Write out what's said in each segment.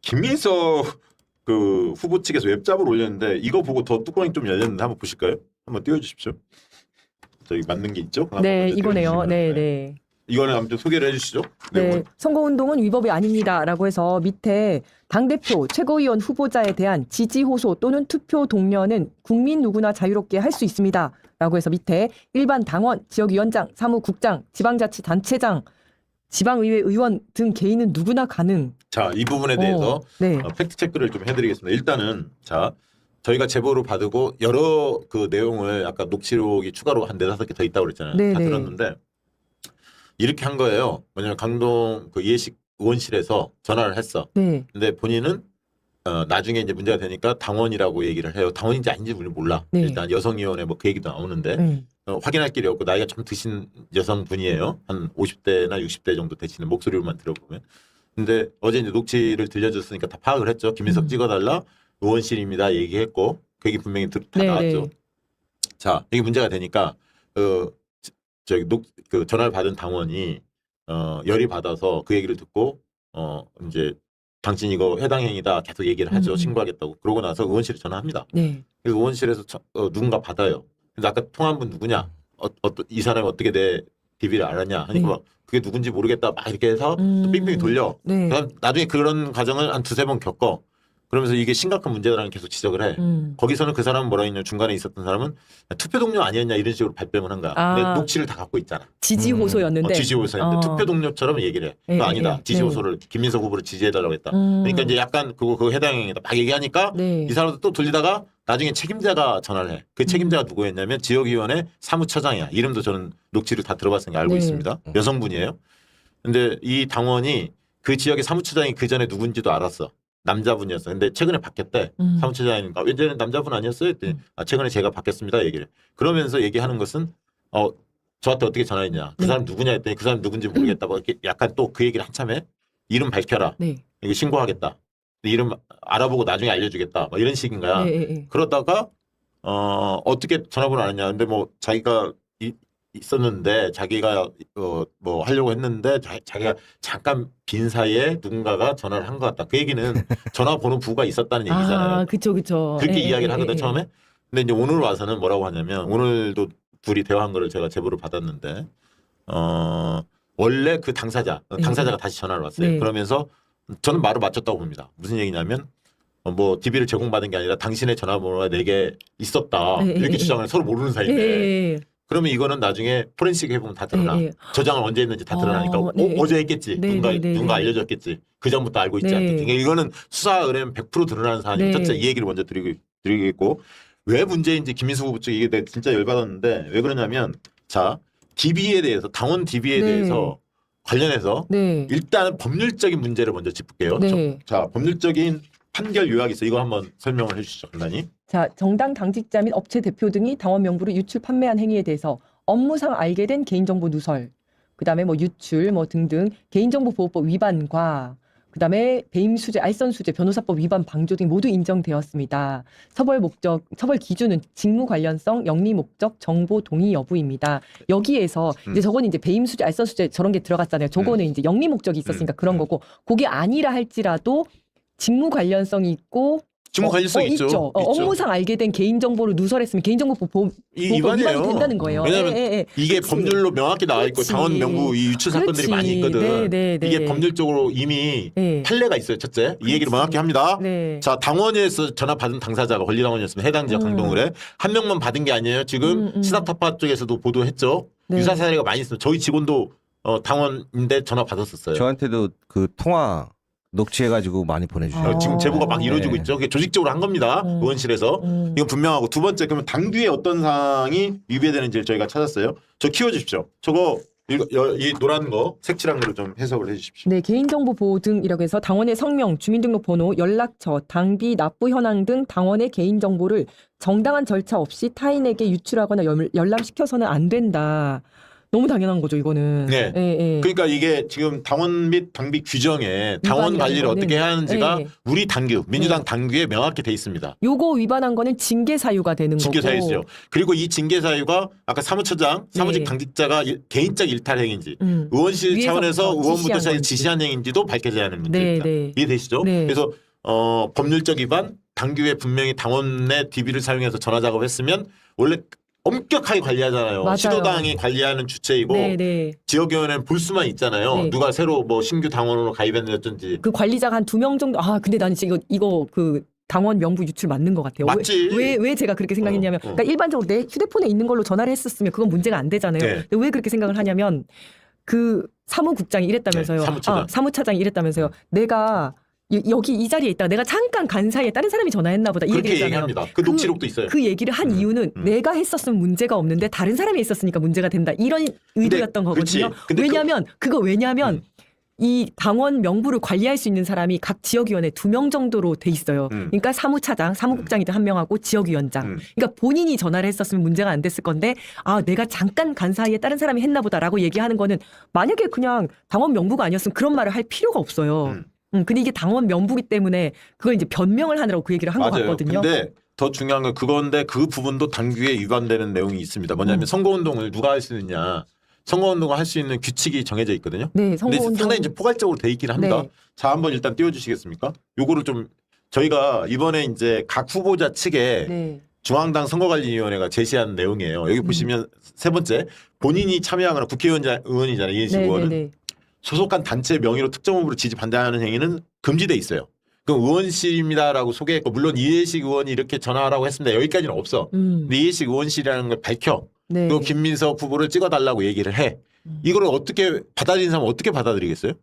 김민석 그 후보 측에서 웹잡을 올렸는데 이거 보고 더 뚜껑이 좀 열렸는데 한번 보실까요? 한번 띄워주십시오. 저기 맞는 게 있죠? 네, 이거네요. 띄워주시면. 네, 네. 이거는 아무튼 소개를 해주시죠. 네, 선거운동은 위법이 아닙니다라고 해서 밑에 당대표, 최고위원 후보자에 대한 지지 호소 또는 투표 독려는 국민 누구나 자유롭게 할 수 있습니다. 라고 해서 밑에 일반 당원, 지역위원장, 사무국장, 지방자치단체장, 지방의회 의원 등 개인은 누구나 가능. 자, 이 부분에 대해서 네. 팩트 체크를 좀 해드리겠습니다. 일단은 자 저희가 제보를 받고 여러 그 내용을 아까 녹취록이 추가로 한 4-5개 더 있다고 그랬잖아요. 네, 다 네. 들었는데 이렇게 한 거예요. 뭐냐면 강동 그 예식 의원실에서 전화를 했어. 네. 근데 본인은 나중에 이제 문제가 되니까 당원이라고 얘기를 해요. 당원인지 아닌지 우리는 몰라. 네. 일단 여성위원회 뭐 그 얘기도 나오는데 확인할 길이 없고 나이가 좀 드신 여성분이에요. 한 50대나 60대 정도 되시는 목소리로만 들어보면. 근데 어제 이제 녹취를 들려줬으니까 다 파악을 했죠. 김민석 찍어달라. 의원실입니다. 얘기했고 그 얘기 분명히 다 네, 나왔죠. 네. 자, 이게 문제가 되니까 저기 그 전화를 받은 당원이 열이 받아서 그 얘기를 듣고 이제 당신 이거 해당 행위다 계속 얘기를 하죠. 신고하겠다고. 그러고 나서 의원실에 전화합니다. 네. 그래서 의원실에서 누군가 받아요. 근데 아까 통화한 분 누구냐? 이 사람이 어떻게 내 DB를 알았냐? 하니까 막 그게 누군지 모르겠다. 막 이렇게 해서 또 빙빙 돌려. 네. 그다음 나중에 그런 과정을 한 2-3번 겪어. 그러면서 이게 심각한 문제다라는 계속 지적을 해. 거기서는 그 사람은 뭐라 했냐? 중간에 있었던 사람은 투표 동료 아니었냐 이런 식으로 발뺌을 한 거야. 근데 녹취를 다 갖고 있잖아. 지지 호소였는데. 지지 호소였는데 투표 동료처럼 얘기를 해. 그거 아니다. 지지 호소를 김민석 후보를 지지해달라고 했다. 그러니까 이제 약간 그거 해당 행위다. 막 얘기하니까 네. 이 사람도 또 돌리다가 나중에 책임자가 전화를 해. 그 책임자가 누구였냐면 지역위원회 사무처장이야. 이름도 저는 녹취를 다 들어봤으니까 알고 네. 있습니다. 여성분이에요. 근데 이 당원이 그 지역의 사무처장이 그 전에 누군지도 알았어. 남자분이었어. 근데 최근에 바뀌었대. 사무처장이니까 왠지 남자분 아니었어요? 했더니 최근에 제가 바뀌었습니다. 얘기를. 그러면서 얘기하는 것은 저한테 어떻게 전화했냐. 그 사람 누구냐 했더니 그 사람 누군지 모르겠다. 뭐 이렇게 약간 또 그 얘기를 한참해. 이름 밝혀라. 네. 이거 신고하겠다. 이름 알아보고 나중에 알려주겠다. 뭐 이런 식인 거야. 네. 그러다가 어떻게 전화번호 안 했냐. 근데 뭐 자기가 있었는데 자기가 뭐 하려고 했는데 자기가 잠깐 빈 사이에 누군가가 전화를 한 것 같다. 그 얘기는 전화번호 부가 있었다는 얘기잖아요. 아, 그쵸. 그렇게 이야기를 하거든 처음에. 근데 이제 오늘 와서는 뭐라고 하냐면 오늘도 둘이 대화한 거를 제가 제보를 받았는데 원래 그 당사자가 다시 전화를 왔어요. 네. 그러면서 저는 말을 맞췄다고 봅니다. 무슨 얘기냐면 뭐 DB를 제공받은 게 아니라 당신의 전화번호가 4개 있었다. 이렇게 주장을 서로 모르는 사이인데 그러면 이거는 나중에 포렌식 해보면 다 드러나. 저장을 언제 했는지 다 드러나니까 어제 했겠지. 누군가 알려줬겠지. 그 전부터 알고 있지 않겠지. 그러니까 이거는 수사 의뢰면 100% 드러나는 사안이에요. 첫째 이 얘기를 먼저 드리겠고 왜 문제인지 김민수 후보 측 이게 내가 진짜 열받았는데 왜 그러냐면 자 DB에 대해서 당원 DB에 대해서 관련해서 일단 법률적인 문제를 먼저 짚을게요. 자 법률적인 판결 요약이 있어. 이거 한번 설명을 해주시죠. 간단히. 자, 정당 당직자 및 업체 대표 등이 당원 명부를 유출 판매한 행위에 대해서 업무상 알게 된 개인정보 누설, 그다음에 뭐 유출 뭐 등등 개인정보보호법 위반과 그다음에 배임 수재, 알선 수재, 변호사법 위반 방조 등이 모두 인정되었습니다. 처벌 기준은 직무 관련성, 영리 목적, 정보 동의 여부입니다. 여기에서 이제 저거는 이제 배임 수재, 알선 수재 저런 게 들어갔잖아요. 저거는 이제 영리 목적이 있었으니까 그런 거고 그게 아니라 할지라도 직무 관련성이 있고 직무 관련성이 있죠. 업무상 알게 된 개인정보를 누설했으면 개인정보법 위반이 된다는 거예요. 왜냐하면 이게 법률로 명확히 나와 있고 당원 명부 이 유출 사건들이 많이 있거든. 이게 법률적으로 이미 판례가 있어요. 첫째. 이 얘기를 명확히 합니다. 자 당원에서 전화 받은 당사자가 권리당원이었으면 해당 지역 강동을해 한 명만 받은 게 아니에요. 지금 시사타파 쪽에서도 보도했죠. 유사 사례가 많이 있어요. 저희 직원도 당원인데 전화 받았었어요. 저한테도 그 통화 녹취해가지고 많이 보내주셔요. 지금 제보가 막 이루어지고 있죠. 그게 조직적으로 한 겁니다. 의원실에서. 이건 분명하고 두 번째 그러면 당 뒤에 어떤 사항이 위배되는지를 저희가 찾았어요. 저 키워주십시오. 저거 이 노란 거 색칠한 거를 좀 해석을 해주십시오. 네, 개인정보 보호 등이라고 해서 당원의 성명, 주민등록번호, 연락처, 당비, 납부 현황 등 당원의 개인정보를 정당한 절차 없이 타인에게 유출하거나 열람시켜서는 안 된다. 너무 당연한 거죠, 이거는. 네. 예, 예. 그러니까 이게 지금 당원 및 당비 규정에 당원 위반이 관리를 아닌 어떻게 해야 하는지가 예. 우리 당규, 민주당 당규에 명확히 돼 있습니다. 요거 위반한 거는 징계 사유가 되는 징계 거고. 사유죠. 그리고 이 징계 사유가 아까 사무처장, 사무직 네. 당직자가 개인적 일탈 행위인지 음. 의원실 차원에서 위에서부터 의원부터 지시한 건지. 지시한 행위인지도 밝혀져야 하는 문제입니다. 네. 이해되시죠? 네. 그래서 법률적 위반, 당규에 분명히 당원의 DB를 사용해서 전화 작업했으면 원래 엄격하게 관리하잖아요. 맞아요. 시도당이 관리하는 주체이고 네. 지역위원회는 볼 수만 있잖아요. 네. 누가 새로 뭐 신규 당원으로 가입했는지 어쩐지. 그 관리자가 한 2명 정도. 아, 근데 나는 지금 이거 그 당원 명부 유출 맞는 것 같아요. 맞지. 왜 제가 그렇게 생각했냐면, 그러니까 일반적으로 내 휴대폰에 있는 걸로 전화를 했었으면 그건 문제가 안 되잖아요. 네. 근데 왜 그렇게 생각을 하냐면 그 사무국장이 이랬다면서요. 네, 사무처장. 사무차장이 이랬다면서요. 내가 여기 이 자리에 있다가 내가 잠깐 간 사이에 다른 사람이 전화했나 보다. 이 그렇게 얘기잖아요. 얘기합니다. 그 녹취록도 있어요. 그 얘기를 한 이유는 내가 했었으면 문제가 없는데 다른 사람이 있었으니까 문제가 된다. 이런 의도였던 거거든요. 그치. 근데 왜냐하면 이 당원 명부를 관리할 수 있는 사람이 각 지역위원회 2명 정도로 돼 있어요. 그러니까 사무차장, 사무국장이든 1명하고 지역위원장. 그러니까 본인이 전화를 했었으면 문제가 안 됐을 건데 아 내가 잠깐 간 사이에 다른 사람이 했나 보다라고 얘기하는 거는 만약에 그냥 당원 명부가 아니었으면 그런 말을 할 필요가 없어요. 근데 이게 당원 명부기 때문에 그걸 이제 변명을 하느라고 그 얘기를 한 것 같거든요. 근데 더 중요한 건 그건데 그 부분도 당규에 위반되는 내용이 있습니다. 뭐냐면 선거운동을 누가 할 수 있느냐. 선거운동을 할 수 있는 규칙이 정해져 있거든요. 네, 근데 선거운동. 상당히 이제 포괄적으로 돼 있긴 합니다. 네. 자, 한번 일단 띄워주시겠습니까? 요거를 좀 저희가 이번에 이제 각 후보자 측에 네. 중앙당 선거관리위원회가 제시한 내용이에요. 여기 보시면 세 번째 본인이 참여하거나 의원이잖아요. 이인식 의원은 네. 소속한 단체 명의로 특정 후보를 지지 반대하는 행위는 금지돼 있어요. 그럼 의원실입니다라고 소개했고 물론 이해식 의원이 이렇게 전화하라고 했습니다. 여기까지는 없어. 근데 이해식 의원실이라는 걸 밝혀. 네. 그리고 김민석 후보를 찍어달라고 얘기를 해. 이걸 어떻게 받아들인 사람은 어떻게 받아들이겠어요?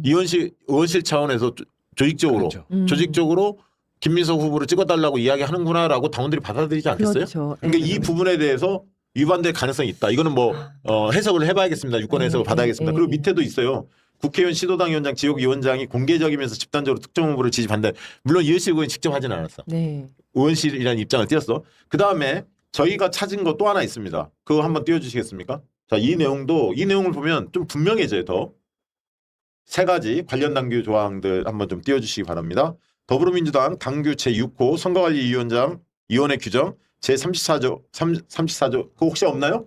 의원실 차원에서 조직적으로 그렇죠. 조직적으로 김민석 후보를 찍어달라고 이야기하는구나라고 당원들이 받아들이지 않겠어요? 그렇죠. 그러니까 네. 이 부분에 대해서 위반될 가능성이 있다. 이거는 뭐 해석을 해봐야겠습니다. 유권 해석을 받아야겠습니다. 그리고 밑에도 있어요. 국회의원, 시도당 위원장, 지역위원장이 공개적이면서 집단적으로 특정 후보를 지지 반대. 물론 이해식 의원이 직접 하지는 않았어. 네. 의원실이라는 입장을 띄었어. 그 다음에 저희가 찾은 거 또 하나 있습니다. 그거 한번 띄워주시겠습니까? 자, 이 내용을 보면 좀 분명해져요. 더 세 가지 관련 당규 조항들 한번 좀 띄워주시기 바랍니다. 더불어민주당 당규 제6호 선거관리위원장 위원회 규정 제34조 34조 그거 혹시 없나요?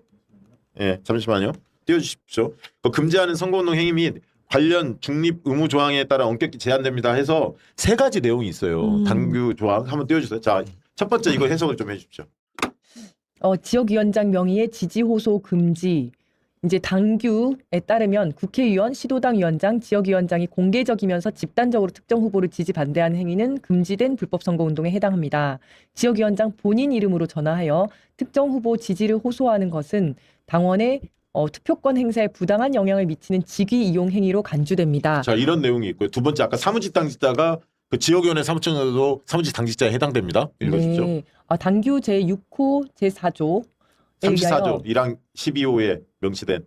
예, 잠시만요. 띄워주십시오. 금지하는 선거운동 행위 및 관련 중립 의무 조항에 따라 엄격히 제한됩니다 해서 세 가지 내용이 있어요. 당규 조항 한번 띄워주세요. 자, 첫 번째 이거 해석을 좀 해주십시오. 지역위원장 명의의 지지 호소 금지. 이제 당규에 따르면 국회의원, 시도당 위원장, 지역위원장이 공개적이면서 집단적으로 특정 후보를 지지 반대하는 행위는 금지된 불법 선거운동에 해당합니다. 지역위원장 본인 이름으로 전화하여 특정 후보 지지를 호소하는 것은 당원의 투표권 행사에 부당한 영향을 미치는 직위 이용 행위로 간주됩니다. 자, 이런 내용이 있고요. 두 번째 아까 사무직 당직자가 그 지역위원회 사무처장도 사무직 당직자에 해당됩니다. 읽어주시죠. 네. 당규 제6호 제4조 34조 1항 12호에 명시된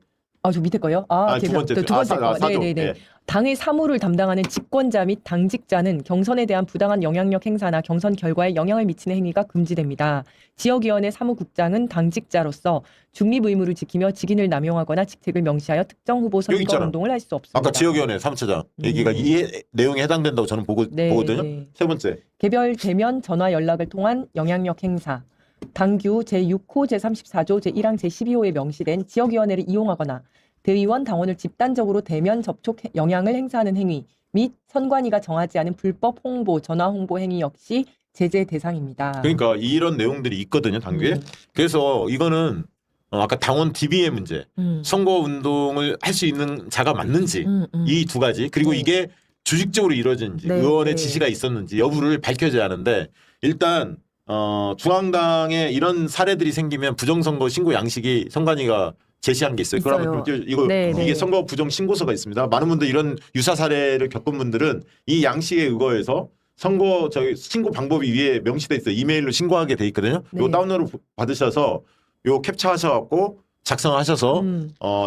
저 밑에 거요? 두 번째 두 번째 거. 사조. 네네네. 네. 당의 사무를 담당하는 직권자 및 당직자는 경선에 대한 부당한 영향력 행사나 경선 결과에 영향을 미치는 행위가 금지됩니다. 지역위원회 사무국장은 당직자로서 중립 의무를 지키며 직인을 남용하거나 직책을 명시하여 특정 후보 여기 있잖아. 선거운동을 할 수 없습니다. 아까 지역위원회 사무처장 얘기가 이 내용에 해당된다고 저는 보거든요. 네. 세 번째 개별 대면 전화 연락을 통한 영향력 행사. 당규 제6호 제34조 제1항 제12호에 명시된 지역위원회를 이용하거나 대의원 당원을 집단적으로 대면 접촉 영향을 행사하는 행위 및 선관위가 정하지 않은 불법 홍보, 전화 홍보 행위 역시 제재 대상입니다. 그러니까 이런 내용들이 있거든요. 당규에. 그래서 이거는 아까 당원 DB의 문제, 선거운동을 할 수 있는 자가 맞는지 이 두 가지 그리고 네. 이게 조직적으로 이루어지는지 네. 의원의 네. 지시가 있었는지 여부를 밝혀져야 하는데 일단 중앙당에 이런 사례들이 생기면 부정선거 신고 양식이 선관위가 제시한 게 있어요. 그걸 한번 좀 네, 이게 네. 선거 부정 신고서가 있습니다. 많은 분들 이런 유사 사례를 겪은 분들은 이 양식에 의거해서 선거 신고 방법이 위에 명시돼 있어요. 이메일로 신고하게 돼 있거든요. 네. 요 다운로드 받으셔서 요 캡처하셔갖고 작성하셔서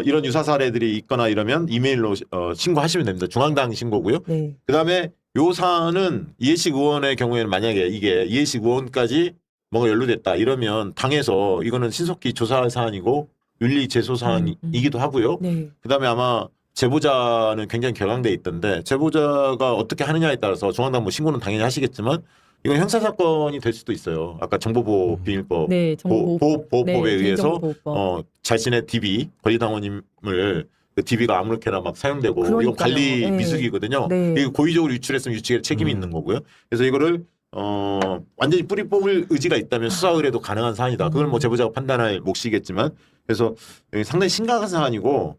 이런 유사 사례들이 있거나 이러면 이메일로 신고하시면 됩니다. 중앙당 신고고요. 네. 그다음에 요 사안은 이해식 의원의 경우에는 만약에 이게 이해식 의원까지 뭔가 연루됐다 이러면 당에서 이거는 신속히 조사할 사안이고 윤리 제소 사항이기도 하고요. 네. 그다음에 아마 제보자는 굉장히 격앙돼 있던데 제보자가 어떻게 하느냐에 따라서 중앙당 뭐 신고는 당연히 하시겠지만 이건 형사 사건이 될 수도 있어요. 아까 정보보호 비밀법 네, 보호법에 네, 의해서 개인정보보호법. 자신의 DB 권리당원임을 그 DB가 아무렇게나 막 사용되고 이건 그러니까요. 관리 네. 미숙이거든요. 네. 이거 고의적으로 유출했으면 유출에 책임이 있는 거고요. 그래서 이거를 완전히 뿌리 뽑을 의지가 있다면 수사 의뢰도 가능한 사안이다. 그걸 뭐 제보자가 판단할 몫이겠지만 그래서 상당히 심각한 사안이고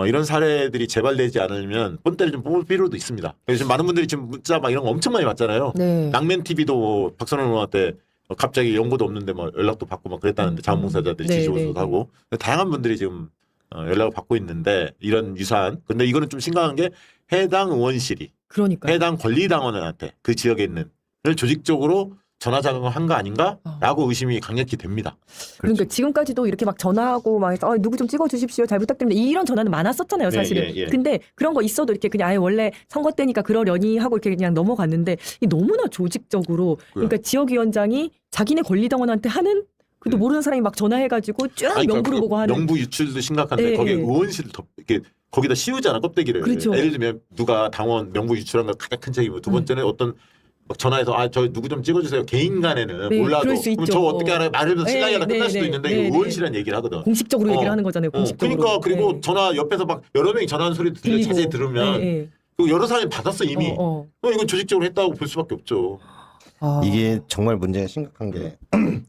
이런 사례들이 재발되지 않으면 본때를 좀 뽑을 필요도 있습니다. 그래서 지금 많은 분들이 지금 문자 막 이런 거 엄청 많이 받잖아요. 네. 낭맨 TV도 뭐 박선원 의원한테 갑자기 연고도 없는데 뭐 연락도 받고 막 그랬다는데 자원봉사자들이 네, 지지오도 네, 하고 다양한 분들이 지금 연락을 받고 있는데 이런 유사한 근데 이거는 좀 심각한 게 해당 의원실이 그러니까요. 해당 권리당원한테 그 지역에 있는 을 조직적으로 전화 자금을 한 거 아닌가라고 의심이 강력히 됩니다. 그러니까 지금까지도 이렇게 막 전화하고 막 해서 누구 좀 찍어 주십시오. 잘 부탁드립니다. 이런 전화는 많았었잖아요, 사실은. 예, 예, 예. 근데 그런 거 있어도 이렇게 그냥 아예 원래 선거 때니까 그러려니 하고 이렇게 그냥 넘어갔는데 이 너무나 조직적으로 그러니까 지역위원장이 자기네 권리당원한테 하는 그래도 모르는 사람이 막 전화해가지고 쭉 아니, 명부를 보고 하는. 명부 유출도 심각한데 예, 거기에 예. 의원실을 이렇게 거기다 씌우잖아 껍데기를. 그렇죠. 예를 들면 누가 당원 명부 유출한 거 가장 큰 책임이고 두 번째는 어떤 막 전화해서 저 누구 좀 찍어주세요. 개인 간에는 네, 몰라도 그럴 수 그럼 있죠. 저 어떻게 알아요? 말해도 네, 시간이 네, 끝날 수도 네, 있는데 네, 이거 네. 의원실이라는 얘기를 하거든. 공식적으로 얘기를 하는 거잖아요. 공식적으로. 그러니까 그리고 네. 전화 옆에서 막 여러 명이 전화하는 소리도 들리고. 자세히 들으면 네, 네. 그리고 여러 사람이 받았어 이미. 그럼 이건 조직적으로 했다고 볼 수밖에 없죠. 아. 이게 정말 문제가 심각한 게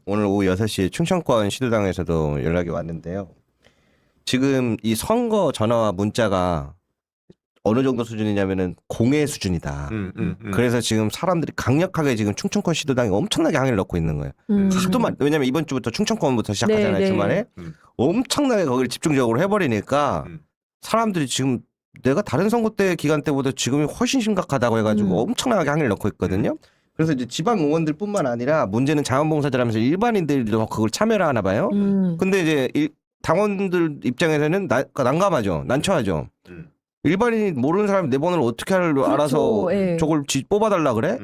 오늘 오후 6시에 충청권 시도당에서도 연락이 왔는데요. 지금 이 선거 전화와 문자가 어느 정도 수준이냐면은 공해 수준이다. 그래서 지금 사람들이 강력하게 지금 충청권 시도당에 엄청나게 항의를 넣고 있는 거예요. 하도 많. 왜냐면 이번 주부터 충청권부터 시작하잖아요. 네, 네. 주말에 엄청나게 거기를 집중적으로 해버리니까 사람들이 지금 내가 다른 선거 때 기간 때보다 지금이 훨씬 심각하다고 해가지고 엄청나게 항의를 넣고 있거든요. 그래서 이제 지방 의원들뿐만 아니라 문제는 자원봉사자라면서 일반인들도 그걸 참여를 하나 봐요. 근데 이제 당원들 입장에서는 난감하죠. 난처하죠. 일반인이 모르는 사람이 내 번호를 어떻게 알아서 예. 저걸 뽑아달라 그래?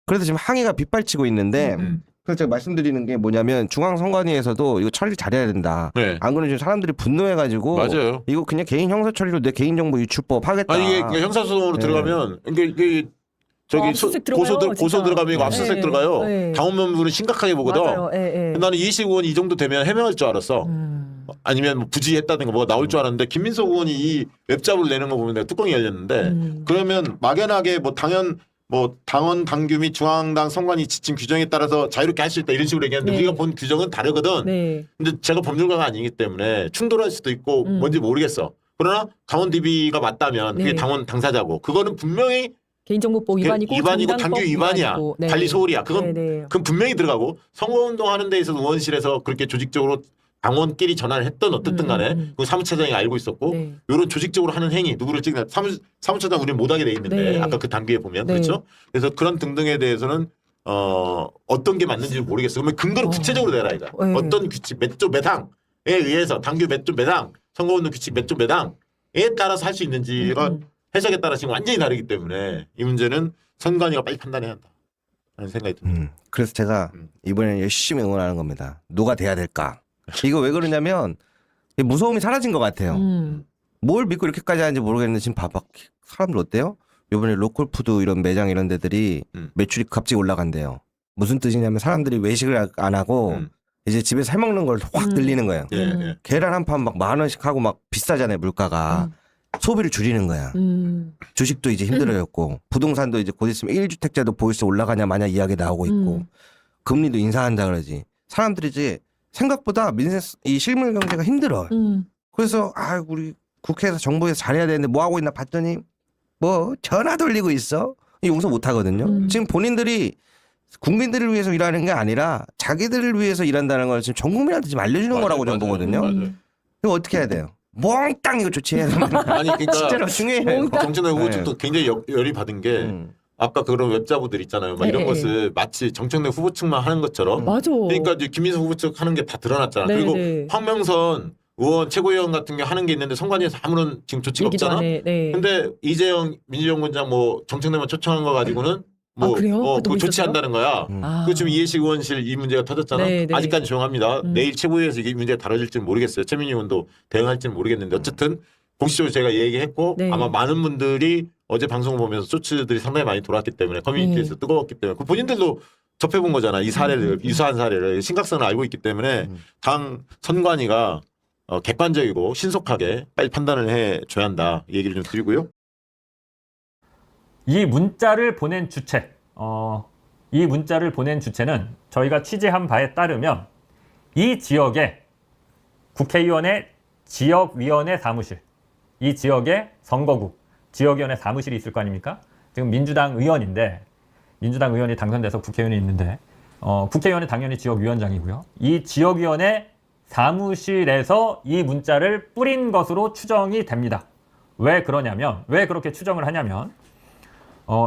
그래서 지금 항의가 빗발치고 있는데 그래서 제가 말씀드리는 게 뭐냐면 중앙선관위에서도 이거 처리 잘해야 된다. 네. 안 그러면 지금 사람들이 분노해가지고 맞아요. 이거 그냥 개인 형사 처리로 내 개인정보 유출법 하겠다. 아니 이게 그냥 형사소송으로 네. 들어가면 이게 저기 압수수색 들어가요, 고소 진짜. 들어가면 이거 압수수색 네. 들어가요. 네. 당원 명부는 심각하게 보거든. 맞아요. 예, 예. 나는 이희식 의원이 이 정도 되면 해명할 줄 알았어. 아니면 뭐 부지했다든가 뭐가 나올 줄 알았는데 김민석 의원이 이 웹잡을 내는 거 보면 내가 뚜껑이 열렸는데 그러면 막연하게 뭐 당원 당규 및 중앙당 선관위 지침 규정에 따라서 자유롭게 할 수 있다 이런 식으로 얘기하는데 네. 우리가 본 규정은 다르거든. 네. 근데 제가 법률가가 아니기 때문에 충돌할 수도 있고 뭔지 모르겠어. 그러나 당원 DB가 맞다면 그게 네. 당원 당사자고 그거는 분명히 개인정보법 위반이고 위반이고 정당법 당규 위반이야. 위반이고. 네. 관리 소홀이야. 네, 네. 그건 분명히 들어가고 선거운동 하는 데 있어서 의원실에서 그렇게 조직적으로 당원끼리 전화를 했던 어쨌든 간에 그 사무처장이 알고 있었고 네. 이런 조직적으로 하는 행위 누구를 찍나 사무처장 우리는 못하게 돼 있는데 네. 아까 그 단계에 보면 네. 그렇죠. 그래서 그런 등등에 대해서는 어떤 게 맞는지 모르겠어. 그러면 근거를 구체적으로 내라 이거. 네. 어떤 규칙 몇 조 몇 항에 의해서 당규 몇 조 몇 항 선거운동 규칙 몇 조 몇 항에 따라서 할 수 있는지가 해석에 따라 지금 완전히 다르기 때문에 이 문제는 선관위가 빨리 판단해야 한다. 라는 생각이 듭니다. 그래서 제가 이번에는 열심히 응원하는 겁니다. 누가 돼야 될까? 이거 왜 그러냐면 무서움이 사라진 것 같아요. 뭘 믿고 이렇게까지 하는지 모르겠는데 지금 봐봐. 사람들 어때요? 이번에 로컬푸드 이런 매장 이런 데들이 매출이 갑자기 올라간대요. 무슨 뜻이냐면 사람들이 외식을 안 하고 이제 집에서 해먹는 걸 확 늘리는 거예요. 예, 예. 계란 한 판 막 10,000원씩 하고 막 비싸잖아요, 물가가. 소비를 줄이는 거야. 주식도 이제 힘들어졌고 부동산도 이제 곧 있으면 1주택자도 보유세 올라가냐 마냐 이야기 나오고 있고 금리도 인상한다 그러지. 사람들이 이제 생각보다 이 실물 경제가 힘들어. 그래서 우리 국회에서 정부에서 잘해야 되는데 뭐 하고 있나 봤더니 뭐 전화 돌리고 있어. 용서 못 하거든요. 지금 본인들이 국민들을 위해서 일하는 게 아니라 자기들을 위해서 일한다는 걸 지금 전 국민한테 지금 알려주는 거라고 저는 보거든요. 이거 어떻게 해야 돼요? 몽땅 이거 조치해야 됩니다. 아니 그러니까 진짜로 중요해요. 정치나 후보 네. 측도 굉장히 열이 받은 게 아까 그런 웹자부들 있잖아요. 막 이런 네. 것을 마치 정청래 후보 측만 하는 것처럼. 맞아. 그러니까 이제 김민석 후보 측 하는 게 다 드러났잖아. 네, 그리고 네. 황명선 의원 최고위원 같은 게 하는 게 있는데 선관위에서 아무런 지금 조치가 얘기도 없잖아. 안 해. 네. 근데 이재영 민주연구원장 뭐 정청래만 초청한 거 가지고는 뭐 그래요? 그것도 그거 있었어요? 조치한다는 거야. 아. 그 지금 이해식 의원실 이 문제가 터졌잖아. 네, 네. 아직까지 조용합니다. 내일 최고위에서 이게 문제가 다뤄질지는 모르겠어요. 최민희 의원도 대응할지는 모르겠는데 어쨌든 공식적으로 제가 얘기했고 네. 아마 많은 분들이 어제 방송을 보면서 쇼츠들이 상당히 많이 돌았기 때문에 커뮤니티에서 뜨거웠기 때문에 그 본인들도 접해본 거잖아. 이 사례를 유사한 사례를 심각성을 알고 있기 때문에 당 선관위가 객관적이고 신속하게 빨리 판단을 해줘야 한다. 이 얘기를 좀 드리고요. 이 문자를 보낸 주체, 이 문자를 보낸 주체는 저희가 취재한 바에 따르면 이 지역에 국회의원의 지역위원회 사무실, 이 지역의 선거구, 지역위원회 사무실이 있을 거 아닙니까? 지금 민주당 의원인데, 민주당 의원이 당선돼서 국회의원이 있는데, 국회의원은 당연히 지역위원장이고요. 이 지역위원회 사무실에서 이 문자를 뿌린 것으로 추정이 됩니다. 왜 그러냐면, 왜 그렇게 추정을 하냐면,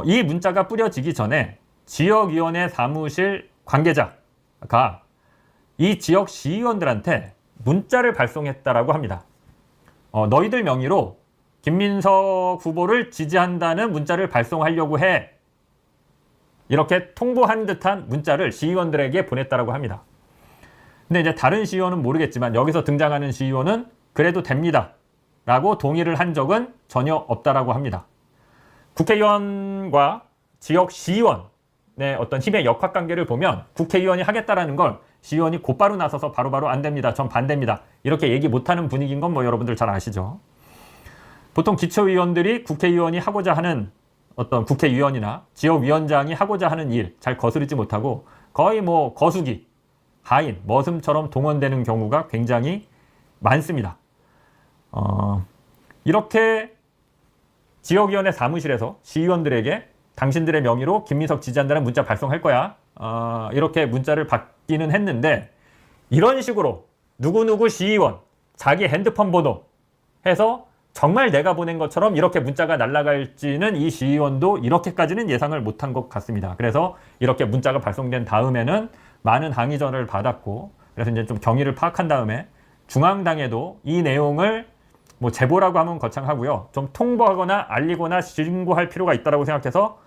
이 문자가 뿌려지기 전에 지역위원회 사무실 관계자가 이 지역 시의원들한테 문자를 발송했다라고 합니다. 너희들 명의로 김민석 후보를 지지한다는 문자를 발송하려고 해. 이렇게 통보한 듯한 문자를 시의원들에게 보냈다라고 합니다. 근데 이제 다른 시의원은 모르겠지만 여기서 등장하는 시의원은 그래도 됩니다. 라고 동의를 한 적은 전혀 없다라고 합니다. 국회의원과 지역 시의원의 어떤 힘의 역학관계를 보면 국회의원이 하겠다라는 걸 시의원이 곧바로 나서서 바로바로 안 됩니다. 전 반대입니다. 이렇게 얘기 못하는 분위기인 건 뭐 여러분들 잘 아시죠. 보통 기초의원들이 국회의원이 하고자 하는 어떤 국회의원이나 지역위원장이 하고자 하는 일 잘 거스르지 못하고 거의 뭐 거수기, 하인, 머슴처럼 동원되는 경우가 굉장히 많습니다. 이렇게 지역위원회 사무실에서 시의원들에게 당신들의 명의로 김민석 지지한다는 문자 발송할 거야. 이렇게 문자를 받기는 했는데 이런 식으로 누구누구 시의원, 자기 핸드폰 번호 해서 정말 내가 보낸 것처럼 이렇게 문자가 날아갈지는 이 시의원도 이렇게까지는 예상을 못한 것 같습니다. 그래서 이렇게 문자가 발송된 다음에는 많은 항의전을 받았고 그래서 이제 좀 경위를 파악한 다음에 중앙당에도 이 내용을 뭐 제보라고 하면 거창하고요. 좀 통보하거나 알리거나 신고할 필요가 있다고 생각해서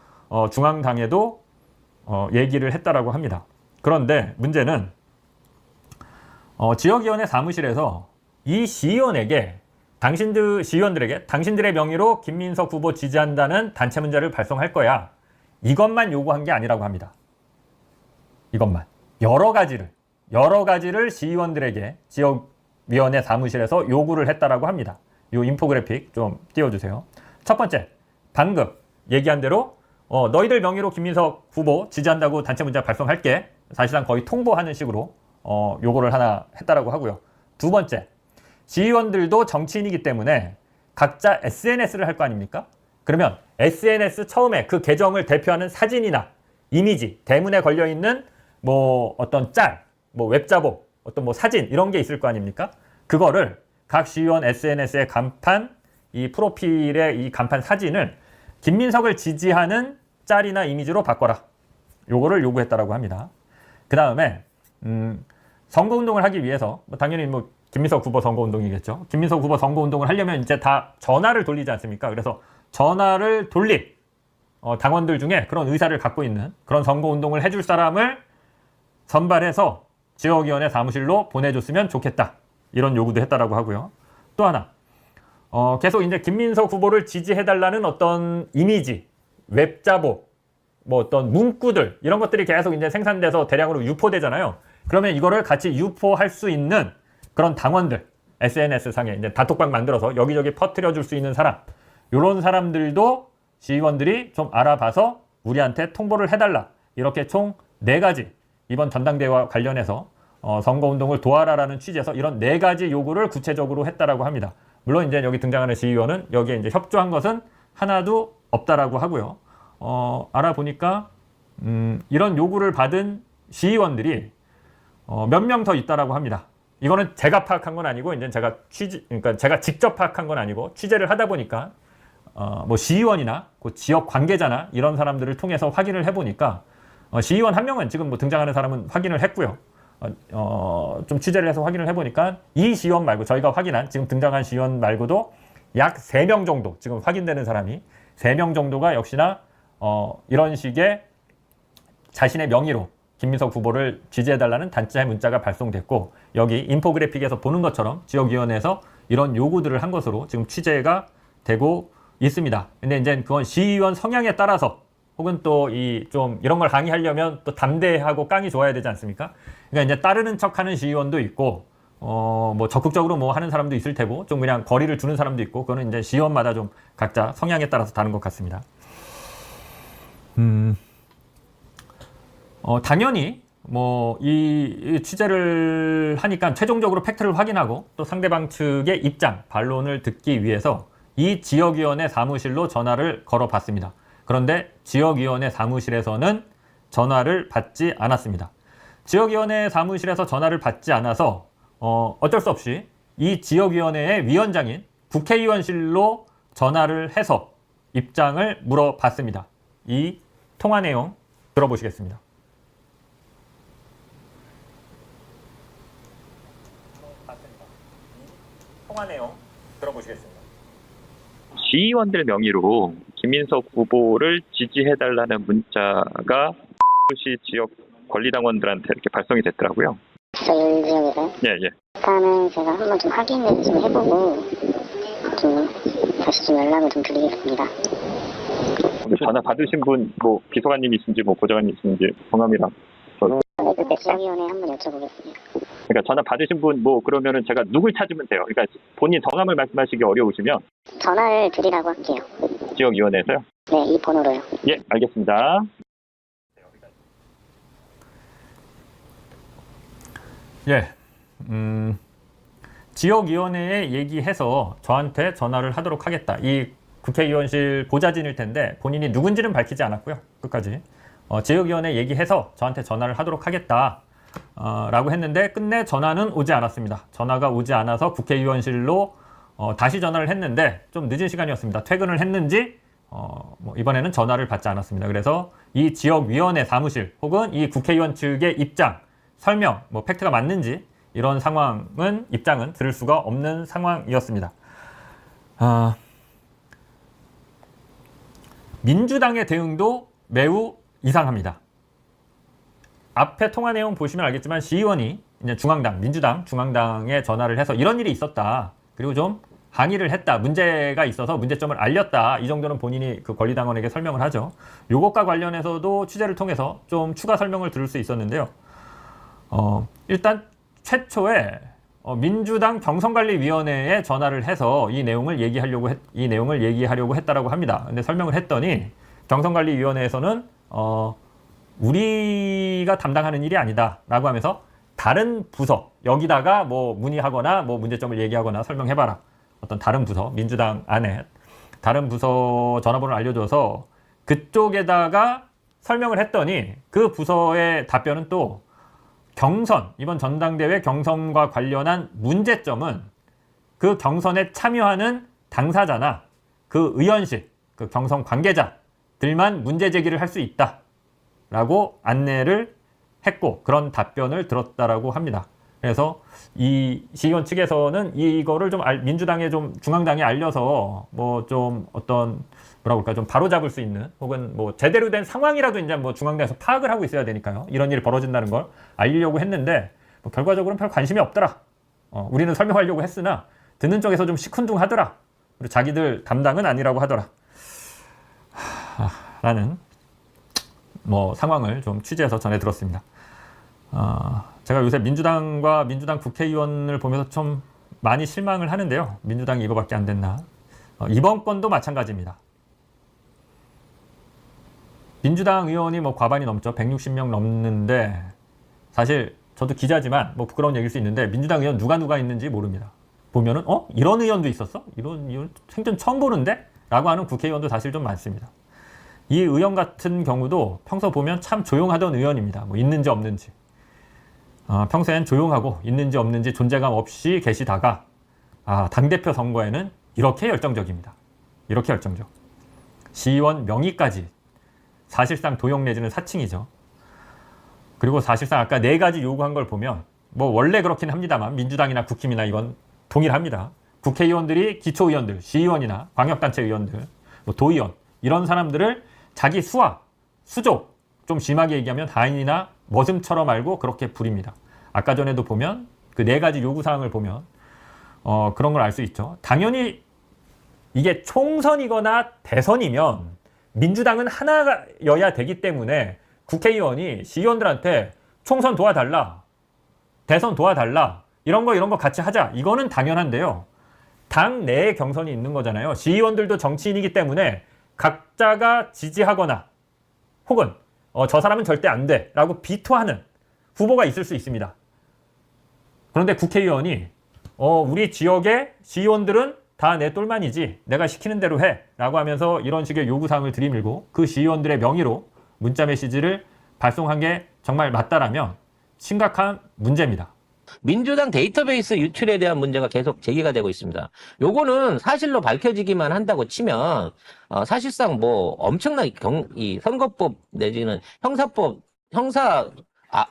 중앙당에도 얘기를 했다라고 합니다. 그런데 문제는 지역위원회 사무실에서 이 시의원에게 시의원들에게 당신들의 명의로 김민석 후보 지지한다는 단체 문자를 발송할 거야. 이것만 요구한 게 아니라고 합니다. 이것만. 여러 가지를 시의원들에게 지역위원회 사무실에서 요구를 했다라고 합니다. 이 인포그래픽 좀 띄워주세요. 첫 번째, 방금 얘기한 대로 너희들 명의로 김민석 후보 지지한다고 단체 문자 발송할게. 사실상 거의 통보하는 식으로 요구를 하나 했다라고 하고요. 두 번째, 시의원들도 정치인이기 때문에 각자 SNS를 할 거 아닙니까? 그러면 SNS 처음에 그 계정을 대표하는 사진이나 이미지, 대문에 걸려있는 뭐 어떤 짤, 뭐 웹자보, 어떤 뭐 사진 이런 게 있을 거 아닙니까? 그거를 각 시의원 SNS의 간판, 이 프로필의 이 간판 사진을 김민석을 지지하는 짤이나 이미지로 바꿔라. 요거를 요구했다라고 합니다. 그 다음에 선거운동을 하기 위해서 당연히 뭐 김민석 후보 선거운동이겠죠. 김민석 후보 선거운동을 하려면 이제 다 전화를 돌리지 않습니까? 그래서 전화를 돌린 당원들 중에 그런 의사를 갖고 있는 그런 선거운동을 해줄 사람을 선발해서 지역위원회 사무실로 보내줬으면 좋겠다. 이런 요구도 했다라고 하고요. 또 하나, 계속 이제 김민석 후보를 지지해달라는 어떤 이미지, 웹자보, 뭐 어떤 문구들 이런 것들이 계속 이제 생산돼서 대량으로 유포되잖아요. 그러면 이거를 같이 유포할 수 있는 그런 당원들, SNS 상에 이제 단톡방 만들어서 여기저기 퍼뜨려 줄 수 있는 사람, 이런 사람들도 시의원들이 좀 알아봐서 우리한테 통보를 해달라. 이렇게 총 4가지 이번 전당대회와 관련해서 선거운동을 도와라라는 취지에서 이런 4가지 요구를 구체적으로 했다라고 합니다. 물론 이제 여기 등장하는 시의원은 여기에 이제 협조한 것은 하나도 없다라고 하고요. 알아보니까 이런 요구를 받은 시의원들이 몇 명 더 있다라고 합니다. 이거는 제가 파악한 건 아니고 이제 그러니까 제가 직접 파악한 건 아니고 취재를 하다 보니까 뭐 시의원이나 그 지역 관계자나 이런 사람들을 통해서 확인을 해보니까 시의원 한 명은 지금 뭐 등장하는 사람은 확인을 했고요. 좀 취재를 해서 확인을 해보니까 이 시의원 말고 저희가 확인한 지금 등장한 시의원 말고도 약 3명 정도 지금 확인되는 사람이 3명 정도가 역시나 이런 식의 자신의 명의로 김민석 후보를 지지해달라는 단체 문자가 발송됐고 여기 인포그래픽에서 보는 것처럼 지역위원회에서 이런 요구들을 한 것으로 지금 취재가 되고 있습니다. 근데 이제 그건 시의원 성향에 따라서 혹은 또 좀 이런 걸 항의하려면 또 담대하고 깡이 좋아야 되지 않습니까? 그러니까 이제 따르는 척하는 시의원도 있고 뭐 적극적으로 뭐 하는 사람도 있을 테고 좀 그냥 거리를 두는 사람도 있고 그거는 이제 시의원마다 좀 각자 성향에 따라서 다른 것 같습니다. 당연히 뭐 이 취재를 하니까 최종적으로 팩트를 확인하고 또 상대방 측의 입장, 반론을 듣기 위해서 이 지역위원회 사무실로 전화를 걸어봤습니다. 그런데 지역위원회 사무실에서는 전화를 받지 않았습니다. 지역위원회 사무실에서 전화를 받지 않아서 어쩔 수 없이 이 지역위원회의 위원장인 국회의원실로 전화를 해서 입장을 물어봤습니다. 이 통화 내용 들어보시겠습니다. 통화 내용 들어보시겠습니다. 시의원들 명의로 김민석 후보를 지지해달라는 문자가 시 지역 권리당원들한테 이렇게 발송이 됐더라고요. 저희 지역에서요? 예, 예. 일단은 제가 한번 좀 확인을 좀 해보고 좀 다시 좀 연락을 좀 드리겠습니다. 전화 받으신 분, 뭐 비서관님이신지 뭐 보좌관님이신지 성함이랑. 그때 지역위원회 한번 여쭤보겠습니다. 그러니까 전화 받으신 분, 뭐 그러면은 제가 누굴 찾으면 돼요. 그러니까 본인 성함을 말씀하시기 어려우시면 전화를 드리라고 할게요. 지역위원회에서요. 네, 이 번호로요. 예, 알겠습니다. 예, 지역위원회에 얘기해서 저한테 전화를 하도록 하겠다. 이 국회의원실 보좌진일 텐데 본인이 누군지는 밝히지 않았고요. 끝까지. 지역위원회 얘기해서 저한테 전화를 하도록 하겠다. 라고 했는데 끝내 전화는 오지 않았습니다. 전화가 오지 않아서 국회의원실로 다시 전화를 했는데 좀 늦은 시간이었습니다. 퇴근을 했는지 뭐 이번에는 전화를 받지 않았습니다. 그래서 이 지역위원회 사무실 혹은 이 국회의원 측의 입장, 설명, 뭐 팩트가 맞는지 이런 입장은 들을 수가 없는 상황이었습니다. 민주당의 대응도 매우 이상합니다. 앞에 통화 내용 보시면 알겠지만 시의원이 이제 민주당 중앙당에 전화를 해서 이런 일이 있었다. 그리고 좀 항의를 했다. 문제가 있어서 문제점을 알렸다. 이 정도는 본인이 그 권리당원에게 설명을 하죠. 요것과 관련해서도 취재를 통해서 좀 추가 설명을 들을 수 있었는데요. 일단 최초에 민주당 경선관리위원회에 전화를 해서 이 내용을 얘기하려고 했다라고 합니다. 근데 설명을 했더니 경선관리위원회에서는 우리가 담당하는 일이 아니다라고 하면서 다른 부서 여기다가 뭐 문의하거나 뭐 문제점을 얘기하거나 설명해봐라. 어떤 다른 부서 민주당 안에 다른 부서 전화번호를 알려줘서 그쪽에다가 설명을 했더니 그 부서의 답변은 또 이번 전당대회 경선과 관련한 문제점은 그 경선에 참여하는 당사자나 그 의원실, 그 경선 관계자들만 문제 제기를 할 수 있다라고 안내를 했고 그런 답변을 들었다라고 합니다. 그래서 이 시의원 측에서는 이거를 좀 민주당에 좀 중앙당에 알려서 뭐 좀 어떤 좀 바로잡을 수 있는 혹은 뭐 제대로 된 상황이라도 이제 뭐 중앙당에서 파악을 하고 있어야 되니까요. 이런 일이 벌어진다는 걸 알리려고 했는데 뭐 결과적으로는 별 관심이 없더라. 우리는 설명하려고 했으나 듣는 쪽에서 좀 시큰둥하더라. 그리고 자기들 담당은 아니라고 하더라. 라는 뭐 상황을 좀 취재해서 전해 들었습니다. 제가 요새 민주당과 민주당 국회의원을 보면서 좀 많이 실망을 하는데요. 민주당이 이거밖에 안 됐나. 이번 건도 마찬가지입니다. 민주당 의원이 뭐 과반이 넘죠. 160명 넘는데 사실 저도 기자지만 뭐 부끄러운 얘기일 수 있는데 민주당 의원 누가 있는지 모릅니다. 보면은 이런 의원도 있었어? 이런 생전 처음 보는데? 라고 하는 국회의원도 사실 좀 많습니다. 이 의원 같은 경우도 평소 보면 참 조용하던 의원입니다. 뭐 있는지 없는지. 평소엔 조용하고 있는지 없는지 존재감 없이 계시다가 당대표 선거에는 이렇게 열정적입니다. 이렇게 열정적. 시의원 명의까지 사실상 도용 내지는 사칭이죠. 그리고 사실상 아까 4가지 요구한 걸 보면 뭐 원래 그렇긴 합니다만 민주당이나 국힘이나 이건 동일합니다. 국회의원들이 기초의원들, 시의원이나 광역단체 의원들, 뭐 도의원 이런 사람들을 자기 수학, 수족, 좀 심하게 얘기하면 하인이나 머슴처럼 알고 그렇게 부립니다. 아까 전에도 보면 그 4가지 요구사항을 보면 그런 걸 알 수 있죠. 당연히 이게 총선이거나 대선이면 민주당은 하나여야 되기 때문에 국회의원이 시의원들한테 총선 도와달라, 대선 도와달라, 이런 거 같이 하자. 이거는 당연한데요. 당 내에 경선이 있는 거잖아요. 시의원들도 정치인이기 때문에 각자가 지지하거나 혹은 저 사람은 절대 안 돼 라고 비토하는 후보가 있을 수 있습니다. 그런데 국회의원이 우리 지역의 시의원들은 다 내 똘만이지 내가 시키는 대로 해 라고 하면서 이런 식의 요구사항을 들이밀고 그 시의원들의 명의로 문자 메시지를 발송한 게 정말 맞다라면 심각한 문제입니다. 민주당 데이터베이스 유출에 대한 문제가 계속 제기가 되고 있습니다. 요거는 사실로 밝혀지기만 한다고 치면 사실상 뭐 엄청나게 이 선거법 내지는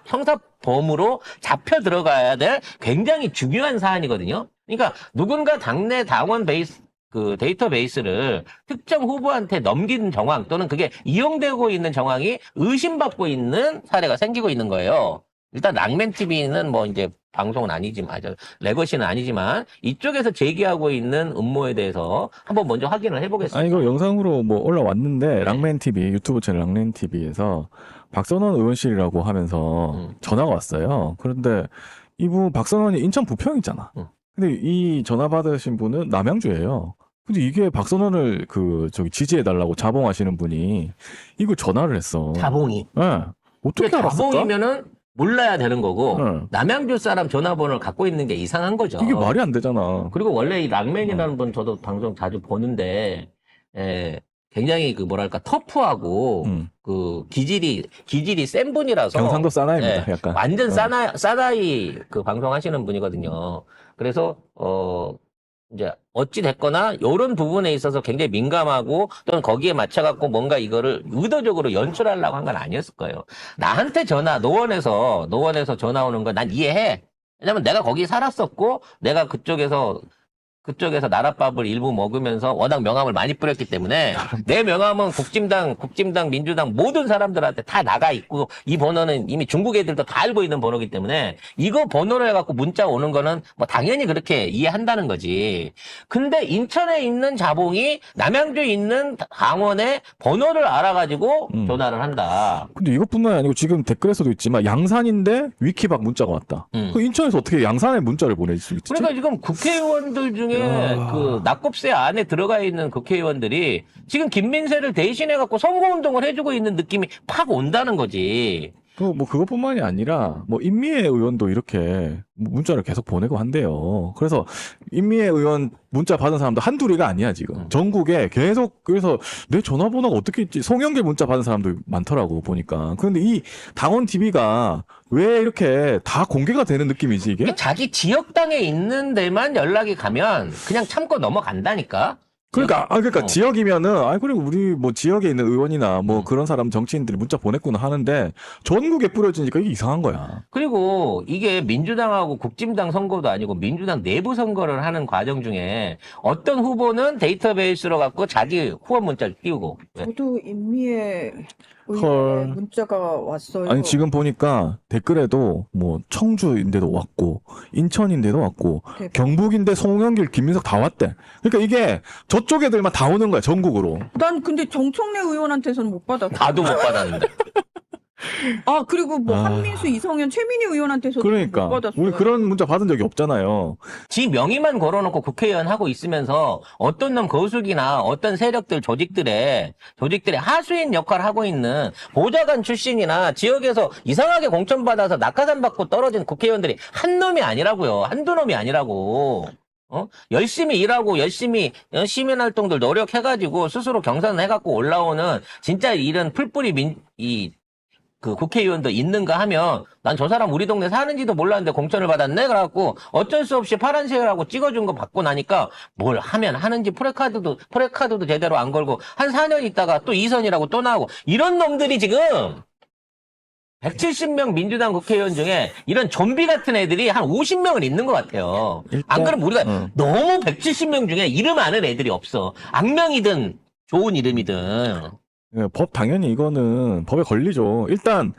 형사범으로 잡혀 들어가야 될 굉장히 중요한 사안이거든요. 그러니까 누군가 당내 당원 베이스 그 데이터베이스를 특정 후보한테 넘긴 정황 또는 그게 이용되고 있는 정황이 의심받고 있는 사례가 생기고 있는 거예요. 일단 랑맨TV는 뭐 이제 방송은 아니지만, 레거시는 아니지만 이쪽에서 제기하고 있는 음모에 대해서 한번 먼저 확인을 해보겠습니다. 아니, 이거 영상으로 뭐 올라왔는데 랑맨TV 유튜브 채널 랑맨TV에서 박선원 의원실이라고 하면서 전화가 왔어요. 그런데 이분 박선원이 인천 부평이잖아. 근데 이 전화 받으신 분은 남양주예요. 근데 이게 박선원을 지지해달라고 자봉하시는 분이 이걸 전화를 했어. 자봉이. 네. 어떻게 알았을까? 자봉이면은 몰라야 되는 거고 네. 남양주 사람 전화번호를 갖고 있는 게 이상한 거죠. 이게 말이 안 되잖아. 그리고 원래 이 랑맨이라는 분 저도 방송 자주 보는데 굉장히 터프하고 그 기질이 센 분이라서 경상도 사나이입니다. 약간. 완전 사나이 그 방송하시는 분이거든요. 그래서 이제 어찌 됐거나 이런 부분에 있어서 굉장히 민감하고 또는 거기에 맞춰갖고 뭔가 이거를 의도적으로 연출하려고 한 건 아니었을 거예요. 나한테 노원에서 전화 오는 거 난 이해해. 왜냐면 내가 거기 살았었고 내가 그쪽에서 나랏밥을 일부 먹으면서 워낙 명함을 많이 뿌렸기 때문에 내 명함은 국진당, 민주당 모든 사람들한테 다 나가 있고 이 번호는 이미 중국 애들도 다 알고 있는 번호이기 때문에 이거 번호로 해갖고 문자 오는 거는 뭐 당연히 그렇게 이해한다는 거지. 근데 인천에 있는 자봉이 남양주에 있는 강원의 번호를 알아가지고 전화를 한다. 근데 이것뿐만이 아니고 지금 댓글에서도 있지만 양산인데 위키박 문자가 왔다. 그 인천에서 어떻게 양산에 문자를 보낼 수 있지? 그러니까 지금 국회의원들 중에 그 낙곱새 안에 들어가 있는 국회의원들이 지금 김민세를 대신해갖고 선거운동을 해주고 있는 느낌이 팍 온다는 거지. 그것뿐만이 아니라 임미애 의원도 이렇게 문자를 계속 보내고 한대요. 그래서 임미애 의원 문자 받은 사람도 한둘이가 아니야 지금. 전국에 계속. 그래서 내 전화번호가 어떻게 있지? 송영길 문자 받은 사람도 많더라고 보니까. 그런데 이 당원 TV가 왜 이렇게 다 공개가 되는 느낌이지 이게? 자기 지역당에 있는 데만 연락이 가면 그냥 참고 넘어간다니까. 그러니까 지역이면은 그리고 우리 지역에 있는 의원이나 그런 사람 정치인들이 문자 보냈구나 하는데 전국에 뿌려지니까 이게 이상한 거야. 그리고 이게 민주당하고 국진당 선거도 아니고 민주당 내부 선거를 하는 과정 중에 어떤 후보는 데이터베이스로 갖고 자기 후원 문자를 띄우고. 저도 임미애 의원의 문자가 왔어요. 아니 지금 보니까 댓글에도 청주인데도 왔고 인천인데도 왔고 경북인데 송영길, 김민석 다 왔대. 그러니까 이게 저쪽 애들만 다 오는 거야 전국으로. 난 근데 정청래 의원한테서는 못 받았어. 나도 못 받았는데. 그리고 한민수, 이성현, 최민희 의원한테서도 그러니까 못 받았어요. 우리 그런 문자 받은 적이 없잖아요. 지 명의만 걸어놓고 국회의원 하고 있으면서 어떤 놈 거수기나 어떤 세력들 조직들의 하수인 역할을 하고 있는 보좌관 출신이나 지역에서 이상하게 공천받아서 낙하산 받고 떨어진 국회의원들이 한 놈이 아니라고요. 한두 놈이 아니라고. 열심히 일하고 열심히 시민활동들 노력해가지고 스스로 경선해갖고 올라오는 진짜 이런 풀뿌리 그 국회의원도 있는가 하면 난 저 사람 우리 동네 사는지도 몰랐는데 공천을 받았네? 그래갖고 어쩔 수 없이 파란색이라고 찍어준 거 받고 나니까 뭘 하면 하는지 프레카드도 제대로 안 걸고 한 4년 있다가 또 2선이라고 또 나오고 이런 놈들이 지금 170명 민주당 국회의원 중에 이런 좀비 같은 애들이 한 50명은 있는 것 같아요. 안 그러면 우리가 너무 170명 중에 이름 아는 애들이 없어. 악명이든 좋은 이름이든. 예, 법 당연히 이거는 법에 걸리죠. 일단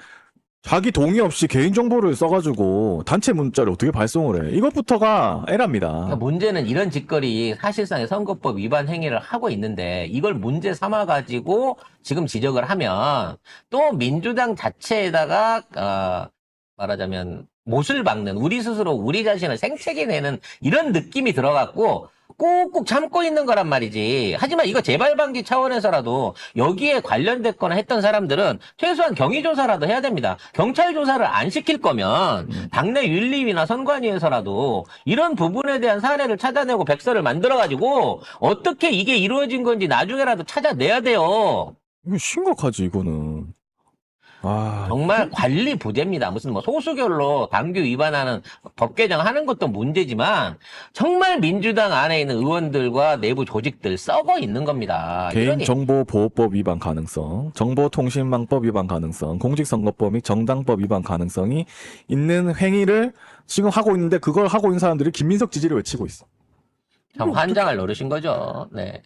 자기 동의 없이 개인정보를 써가지고 단체 문자를 어떻게 발송을 해? 이것부터가 에라입니다. 그러니까 문제는 이런 짓거리 사실상의 선거법 위반 행위를 하고 있는데 이걸 문제 삼아가지고 지금 지적을 하면 또 민주당 자체에다가 말하자면 못을 박는 우리 스스로 우리 자신을 생채기 내는 이런 느낌이 들어갖고 꾹꾹 참고 있는 거란 말이지. 하지만 이거 재발 방지 차원에서라도 여기에 관련됐거나 했던 사람들은 최소한 경위 조사라도 해야 됩니다. 경찰 조사를 안 시킬 거면 당내 윤리위나 선관위에서라도 이런 부분에 대한 사례를 찾아내고 백서를 만들어가지고 어떻게 이게 이루어진 건지 나중에라도 찾아내야 돼요. 이거 심각하지 이거는. 아, 정말 관리 부재입니다. 무슨 뭐 소수결로 당규 위반하는 법 개정하는 것도 문제지만 정말 민주당 안에 있는 의원들과 내부 조직들 썩어 있는 겁니다. 개인정보보호법 위반 가능성, 정보통신망법 위반 가능성, 공직선거법 및 정당법 위반 가능성이 있는 행위를 지금 하고 있는데 그걸 하고 있는 사람들이 김민석 지지를 외치고 있어. 참 환장을 노리신 거죠. 네.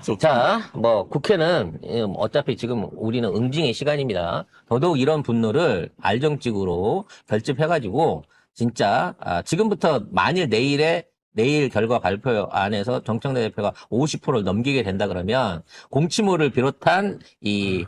진짜 자, 뭐 국회는 어차피 지금 우리는 응징의 시간입니다. 더더욱 이런 분노를 알정직으로 결집해가지고 진짜 지금부터 만일 내일 결과 발표 안에서 정청래 대표가 50%를 넘기게 된다 그러면 공치모를 비롯한 이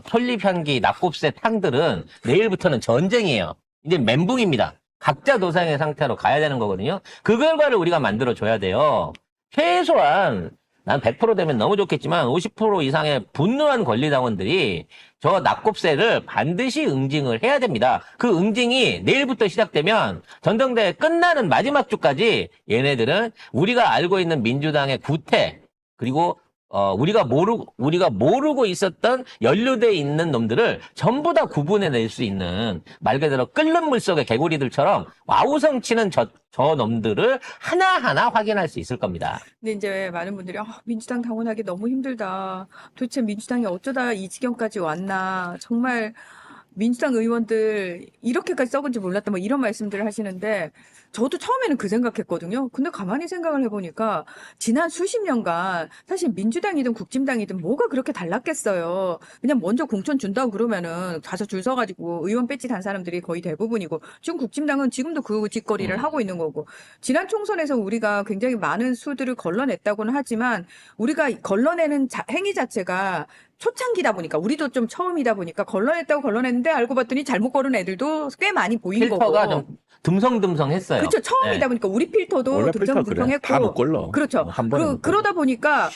설립향기 납곱새 탕들은 내일부터는 전쟁이에요. 이제 멘붕입니다. 각자 도상의 상태로 가야 되는 거거든요. 그 결과를 우리가 만들어줘야 돼요. 최소한 난 100% 되면 너무 좋겠지만 50% 이상의 분노한 권리당원들이 저 납곱새를 반드시 응징을 해야 됩니다. 그 응징이 내일부터 시작되면 전당대회 끝나는 마지막 주까지 얘네들은 우리가 알고 있는 민주당의 구태 그리고 우리가 모르고 있었던 연루돼 있는 놈들을 전부 다 구분해낼 수 있는 말 그대로 끓는 물속의 개구리들처럼 와우성치는 저 놈들을 하나하나 확인할 수 있을 겁니다. 근데 이제 많은 분들이 민주당 당원하기 너무 힘들다. 도대체 민주당이 어쩌다 이 지경까지 왔나. 정말 민주당 의원들 이렇게까지 썩은지 몰랐다. 뭐 이런 말씀들을 하시는데 저도 처음에는 그 생각했거든요. 근데 가만히 생각을 해보니까 지난 수십 년간 사실 민주당이든 국진당이든 뭐가 그렇게 달랐겠어요. 그냥 먼저 공천 준다고 그러면은 가서 줄 서가지고 의원 배지 단 사람들이 거의 대부분이고 지금 국진당은 지금도 그 짓거리를 하고 있는 거고 지난 총선에서 우리가 굉장히 많은 수들을 걸러냈다고는 하지만 우리가 걸러내는 행위 자체가 초창기다 보니까 우리도 좀 처음이다 보니까 걸러냈는데 알고 봤더니 잘못 걸은 애들도 꽤 많이 보인 거고. 필터가 좀 듬성듬성했어요. 그렇죠. 처음이다 보니까 우리 필터도 듬성듬성했고. 다 못 걸러. 그렇죠. 한 번에 그러다 보니까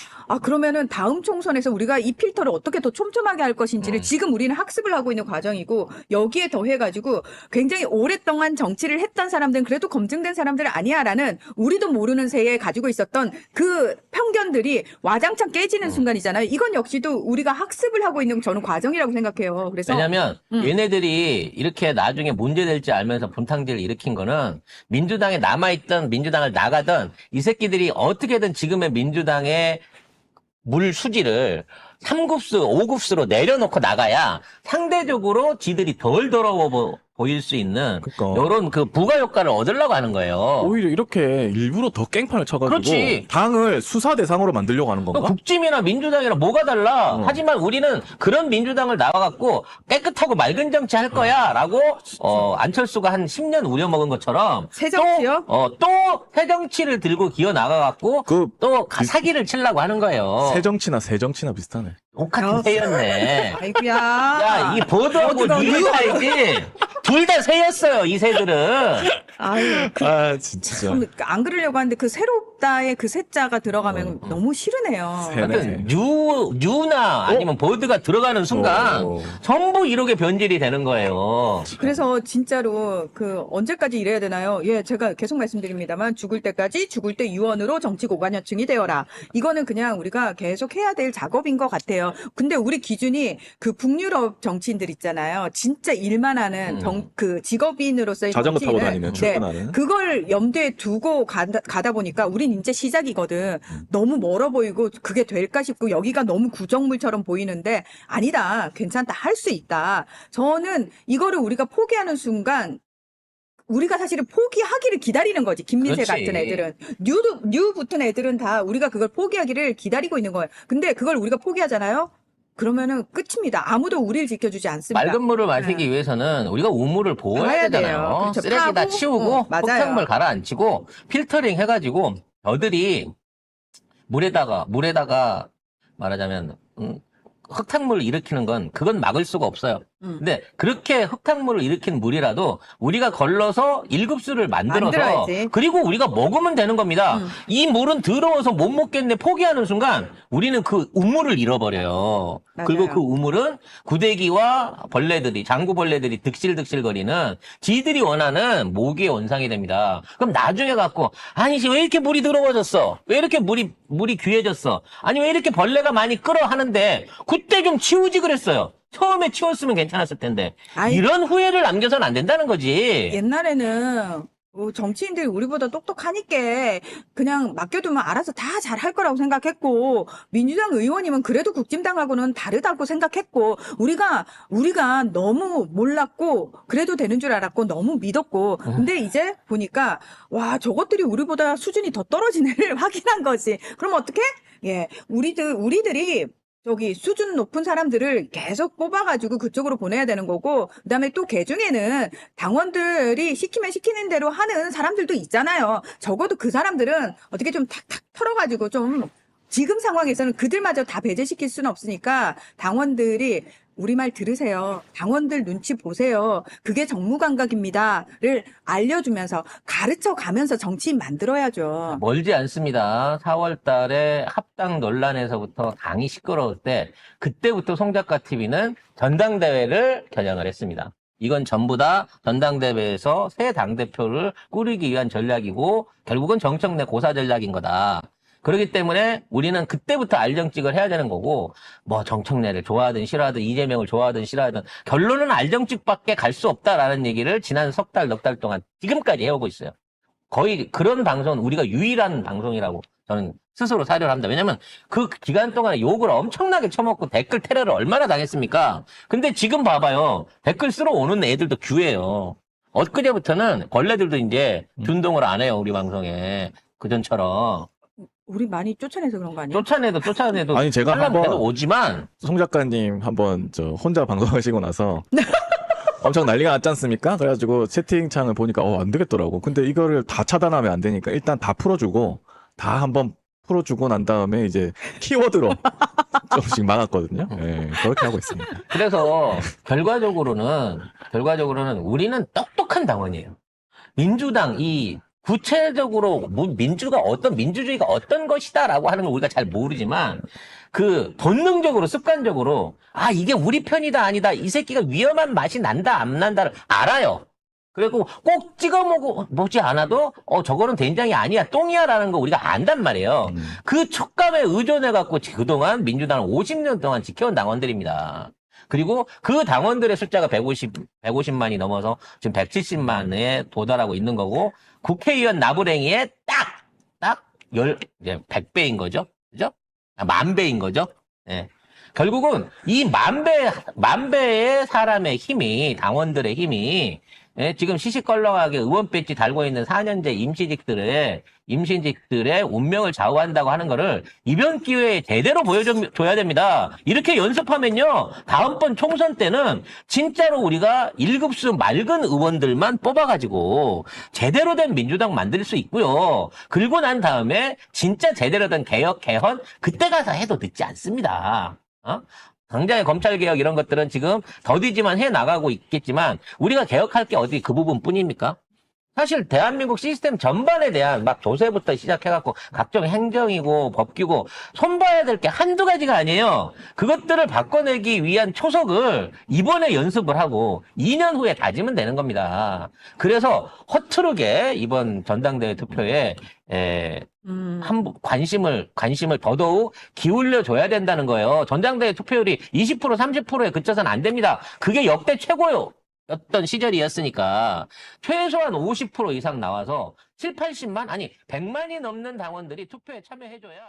그러면은 다음 총선에서 우리가 이 필터를 어떻게 더 촘촘하게 할 것인지를 지금 우리는 학습을 하고 있는 과정이고 여기에 더해가지고 굉장히 오랫동안 정치를 했던 사람들은 그래도 검증된 사람들은 아니야라는 우리도 모르는 새에 가지고 있었던 그 편견들이 와장창 깨지는 순간이잖아요. 이건 역시도 우리가 학습을 하고 있는 저는 과정이라고 생각해요. 그래서 왜냐면 얘네들이 이렇게 나중에 문제될지 알면서 분탕질을 일으킨 거는 민주당에 남아있던 민주당을 나가던 이 새끼들이 어떻게든 지금의 민주당의 물 수지를 3급수, 5급수로 내려놓고 나가야 상대적으로 지들이 덜 더러워 보일 수 있는 이런 그 부가 효과를 얻으려고 하는 거예요. 오히려 이렇게 일부러 더 깽판을 쳐가지고 그렇지. 당을 수사 대상으로 만들려고 하는 건가? 국짐이나 민주당이랑 뭐가 달라? 하지만 우리는 그런 민주당을 나와갖고 깨끗하고 맑은 정치 할 거야 라고 안철수가 한 10년 우려먹은 것처럼 새 정치요? 또 새 정치를 들고 기어 나가갖고 또 사기를 치려고 하는 거예요. 새 정치나 비슷하네. 똑같은 새였네. 아이고야. 야, 이 보드하고 니을 차이지. 둘 다 새였어요, 이 새들은. 아유, 진짜. 안 그러려고 하는데 그 새롭다의 그 새자가 들어가면 너무 싫으네요. 하여튼 뉴나 아니면 보드가 들어가는 순간 전부 이렇게 변질이 되는 거예요. 그래서 진짜로 그 언제까지 이래야 되나요? 예, 제가 계속 말씀드립니다만 죽을 때까지 죽을 때 유언으로 정치 고관여층이 되어라. 이거는 그냥 우리가 계속 해야 될 작업인 것 같아요. 근데 우리 기준이 그 북유럽 정치인들 있잖아요. 진짜 일만 하는 그 직업인으로서의 자전거 타고 정치인을 다니는 출근하는. 그걸 염두에 두고 가다 보니까 우린 이제 시작이거든. 너무 멀어 보이고 그게 될까 싶고 여기가 너무 구정물처럼 보이는데 아니다. 괜찮다. 할 수 있다. 저는 이거를 우리가 포기하는 순간 우리가 사실은 포기하기를 기다리는 거지. 김민세 그렇지. 같은 애들은. 뉴 붙은 애들은 다 우리가 그걸 포기하기를 기다리고 있는 거예요. 근데 그걸 우리가 포기하잖아요? 그러면은 끝입니다. 아무도 우리를 지켜주지 않습니다. 맑은 물을 마시기 위해서는 우리가 우물을 보호해야 봐야 돼요. 되잖아요. 그렇죠. 쓰레기 다 파고, 치우고 맞아요. 흙탕물 가라앉히고 필터링 해가지고 저들이 물에다가 말하자면 흙탕물을 일으키는 건 그건 막을 수가 없어요. 근데 그렇게 흙탕물을 일으킨 물이라도 우리가 걸러서 1급수를 만들어서 만들어야지. 그리고 우리가 먹으면 되는 겁니다. 이 물은 더러워서 못 먹겠네 포기하는 순간 우리는 그 우물을 잃어버려요. 맞아요. 그리고 그 우물은 구데기와 벌레들이 장구벌레들이 득실득실거리는 지들이 원하는 모기의 원상이 됩니다. 그럼 나중에 갖고 아니 왜 이렇게 물이 더러워졌어? 왜 이렇게 물이 귀해졌어? 아니 왜 이렇게 벌레가 많이 끌어 하는데 그때 좀 치우지 그랬어요. 처음에 치웠으면 괜찮았을 텐데 아이, 이런 후회를 남겨서는 안 된다는 거지. 옛날에는 정치인들이 우리보다 똑똑하니까 그냥 맡겨두면 알아서 다 잘할 거라고 생각했고, 민주당 의원이면 그래도 국힘당하고는 다르다고 생각했고, 우리가 너무 몰랐고 그래도 되는 줄 알았고 너무 믿었고, 근데 이제 보니까 와, 저것들이 우리보다 수준이 더 떨어진 애를 확인한 거지. 그럼 어떻게? 예, 우리들이 저기 수준 높은 사람들을 계속 뽑아가지고 그쪽으로 보내야 되는 거고, 그다음에 또 개중에는 당원들이 시키면 시키는 대로 하는 사람들도 있잖아요. 적어도 그 사람들은 어떻게 좀 탁탁 털어가지고 좀 지금 상황에서는 그들마저 다 배제시킬 수는 없으니까 당원들이 우리 말 들으세요. 당원들 눈치 보세요. 그게 정무감각입니다를 알려주면서 가르쳐가면서 정치인 만들어야죠. 멀지 않습니다. 4월 달에 합당 논란에서부터 당이 시끄러울 때 그때부터 송작가 TV는 전당대회를 겨냥을 했습니다. 이건 전부 다 전당대회에서 새 당대표를 꾸리기 위한 전략이고 결국은 정청래 고사 전략인 거다. 그렇기 때문에 우리는 그때부터 알정직을 해야 되는 거고, 뭐 정청래를 좋아하든 싫어하든 이재명을 좋아하든 싫어하든 결론은 알정직밖에 갈 수 없다라는 얘기를 지난 석 달, 넉 달 동안 지금까지 해오고 있어요. 거의 그런 방송은 우리가 유일한 방송이라고 저는 스스로 사료를 합니다. 왜냐면 그 기간 동안에 욕을 엄청나게 쳐먹고 댓글 테러를 얼마나 당했습니까? 근데 지금 봐봐요. 댓글 쓰러 오는 애들도 규해요. 엊그제부터는 벌레들도 이제 준동을 안 해요. 우리 방송에. 그전처럼. 우리 많이 쫓아내서 그런 거 아니에요? 쫓아내도 아니, 제가 하려면 한번 오지만 송 작가님 한번 혼자 방송하시고 나서 엄청 난리가 났지 않습니까? 그래가지고 채팅창을 보니까 안 되겠더라고. 근데 이거를 다 차단하면 안 되니까 일단 다 풀어주고 다 한번 풀어주고 난 다음에 이제 키워드로 조금씩 막았거든요. 네, 그렇게 하고 있습니다. 그래서 결과적으로는 우리는 똑똑한 당원이에요. 민주당 구체적으로 민주주의가 어떤 것이다라고 하는 걸 우리가 잘 모르지만 그 본능적으로 습관적으로 이게 우리 편이다 아니다 이 새끼가 위험한 맛이 난다 안 난다를 알아요. 그리고 꼭 찍어 먹지 않아도 저거는 된장이 아니야 똥이야라는 거 우리가 안단 말이에요. 그 촉감에 의존해 갖고 그동안 민주당을 50년 동안 지켜온 당원들입니다. 그리고 그 당원들의 숫자가 150만이 넘어서 지금 170만에 도달하고 있는 거고, 국회의원 나부랭이의 딱 100배인 거죠. 그죠? 10,000배인 거죠. 예. 결국은 이 10,000배의 사람의 힘이, 당원들의 힘이, 예, 지금 시시껄렁하게 의원 배지 달고 있는 4년제 임시직들의 운명을 좌우한다고 하는 거를 이번 기회에 제대로 보여줘야 됩니다. 이렇게 연습하면요, 다음번 총선 때는 진짜로 우리가 1급수 맑은 의원들만 뽑아가지고 제대로 된 민주당 만들 수 있고요. 그리고 난 다음에 진짜 제대로 된 개혁, 개헌, 그때 가서 해도 늦지 않습니다. 당장의 검찰개혁 이런 것들은 지금 더디지만 해나가고 있겠지만 우리가 개혁할 게 어디 그 부분뿐입니까? 사실 대한민국 시스템 전반에 대한 막 조세부터 시작해갖고 각종 행정이고 법규고 손봐야 될 게 한두 가지가 아니에요. 그것들을 바꿔내기 위한 초석을 이번에 연습을 하고 2년 후에 다지면 되는 겁니다. 그래서 허투루게 이번 전당대회 투표에 관심을 더더욱 기울여 줘야 된다는 거예요. 전당대회 투표율이 20% 30%에 그쳐서는 안 됩니다. 그게 역대 최고였던 시절이었으니까 최소한 50% 이상 나와서 7, 80만 아니 100만이 넘는 당원들이 투표에 참여해줘야